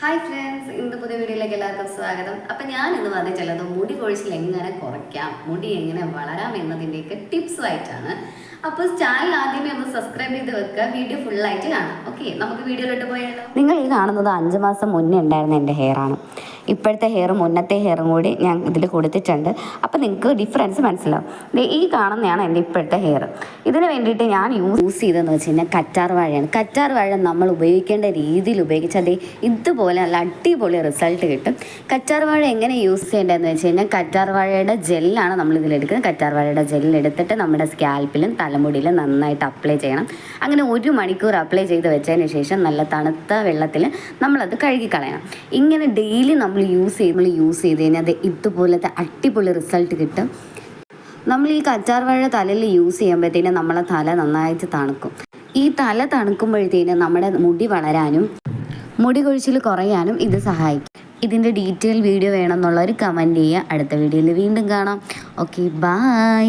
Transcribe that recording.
Hi friends, ഇന്ന് പുതിയ വീഡിയോയിലേക്ക് എല്ലാവർക്കും സ്വാഗതം. അപ്പം ഞാൻ ഇന്ന് പറഞ്ഞിട്ടുള്ളത് മുടി കൊഴിച്ചിൽ എങ്ങനെ കുറയ്ക്കാം, മുടി എങ്ങനെ വളരാം എന്നതിൻ്റെയൊക്കെ ടിപ്സുമായിട്ടാണ്. അപ്പോൾ ചാനൽ ആദ്യമേ ഒന്ന് സബ്സ്ക്രൈബ് ചെയ്ത് വെക്കുക, വീഡിയോ ഫുള്ളായിട്ട് കാണാം. ഓക്കെ, നമുക്ക് വീഡിയോയിലോട്ട് പോയാലോ. നിങ്ങൾ ഈ കാണുന്നത് 5 മാസം മുന്നേ ഉണ്ടായിരുന്ന എൻ്റെ ഹെയറാണ്. ഇപ്പോഴത്തെ ഹെയറും മുന്നത്തെ ഹെയറും കൂടി ഞാൻ ഇതിൽ കൊടുത്തിട്ടുണ്ട്. അപ്പോൾ നിങ്ങൾക്ക് ഡിഫറൻസ് മനസ്സിലാവും. ഈ കാണുന്നതാണ് എൻ്റെ ഇപ്പോഴത്തെ ഹെയർ. ഇതിന് വേണ്ടിയിട്ട് ഞാൻ യൂസ് ചെയ്തതെന്ന് വെച്ച് കഴിഞ്ഞാൽ കറ്റാർ വാഴയാണ്. കറ്റാർ വാഴ നമ്മൾ ഉപയോഗിക്കേണ്ട രീതിയിൽ ഉപയോഗിച്ചാൽ ഇതുപോലെ നല്ല അടിപൊളി റിസൾട്ട് കിട്ടും. കറ്റാർ വാഴ എങ്ങനെ യൂസ് ചെയ്യേണ്ടതെന്ന് വെച്ച് കഴിഞ്ഞാൽ കറ്റാർ വാഴയുടെ ജെല്ലാണ് നമ്മൾ ഇതിലെടുക്കുന്നത്. കറ്റാർ വാഴയുടെ ജെല്ലെടുത്തിട്ട് നമ്മുടെ സ്കാൽപ്പിലും തലമുടിയിലും നന്നായിട്ട് അപ്ലൈ ചെയ്യണം. അങ്ങനെ 1 മണിക്കൂർ അപ്ലൈ ചെയ്ത് വെച്ചതിന് ശേഷം നല്ല തണുത്ത വെള്ളത്തിൽ നമ്മളത് കഴുകിക്കളയണം. ഇങ്ങനെ ഡെയിലി നമ്മൾ യൂസ് ചെയ്ത് കഴിഞ്ഞാൽ അത് ഇതുപോലത്തെ അടിപൊളി റിസൾട്ട് കിട്ടും. നമ്മൾ ഈ കറ്റാർ വാഴ തലയിൽ യൂസ് ചെയ്യുമ്പോഴത്തേനും നമ്മളെ തല നന്നായിട്ട് തണുക്കും. ഈ തല തണുക്കുമ്പോഴത്തേനും നമ്മുടെ മുടി വളരാനും മുടി കൊഴിച്ചിൽ കുറയാനും ഇത് സഹായിക്കും. ഇതിൻ്റെ ഡീറ്റെയിൽ വീഡിയോ വേണമെന്നുള്ളവർ കമൻറ്റ് ചെയ്യുക. അടുത്ത വീഡിയോയിൽ വീണ്ടും കാണാം. Okay, by.